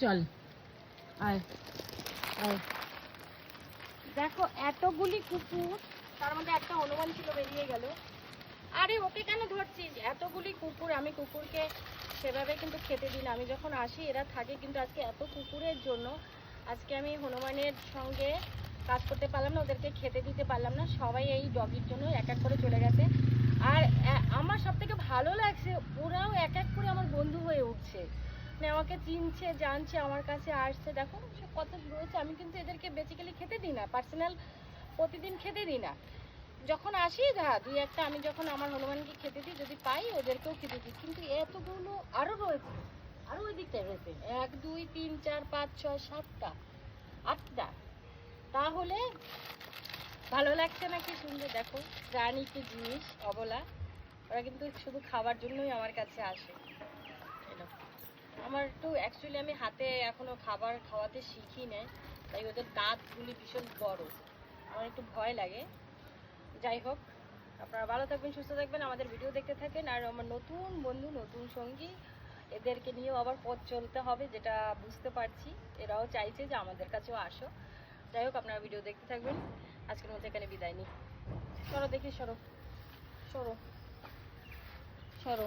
চল আয় আয়। দেখো এতগুলি কুকুর, তার মধ্যে একটা হনুমান ছিল বেরিয়ে গেল। আরে ওকে কেন ধরছিস? এতগুলি কুকুর, আমি কুকুরকে সেভাবে কিন্তু খেতে দিই না। আমি যখন আসি এরা থাকে, কিন্তু আজকে এত কুকুরের জন্য আজকে আমি হনুমানের সঙ্গে কাজ করতে পারলাম না, ওদেরকে খেতে দিতে পারলাম না। সবাই এই ডগির জন্য এক এক করে চলে গেছে। আর আমার সব থেকে ভালো লাগছে, ওরাও এক এক করে আমার বন্ধু হয়ে উঠছে, মানে আমাকে চিনছে, জানছে, আমার কাছে আসছে। দেখো সব কত রয়েছে। আমি কিন্তু এদেরকে বেসিক্যালি খেতে দিই না, পার্সোনাল প্রতিদিন খেতে দিই না। যখন আসি দুই একটা আমি যখন আমার হনুমানকে খেতে দিই, যদি পাই ওদেরকেও খেতে দিই। কিন্তু এতগুলো আরও রয়েছে, আরও ওই দিকটায় রয়েছে 1 2 3 4 5 6 7টা 8টা। তাহলে ভালো লাগছে না? কি সুন্দর দেখো, প্রাণী কি জিনিস অবলা। ওরা কিন্তু শুধু খাবার জন্যই আমার কাছে আসে। আমার একটু অ্যাকচুয়ালি আমি হাতে এখনো খাবার খাওয়াতে শিখি নাই, তাই ওদের দাঁতগুলি ভীষণ বড়, আমার একটু ভয় লাগে। যাই হোক, আপনারা ভালো থাকবেন, সুস্থ থাকবেন, আমাদের ভিডিও দেখতে থাকেন। আর আমার নতুন বন্ধু, নতুন সঙ্গী, এদেরকে নিয়েও আবার পথ চলতে হবে, যেটা বুঝতে পারছি। এরাও চাইছে যে আমাদের কাছেও আসো। যাই হোক, আপনারা ভিডিও দেখতে থাকবেন। আজকের মধ্যে এখানে বিদায় নিই। সরো দেখি, সরো সরো সরো।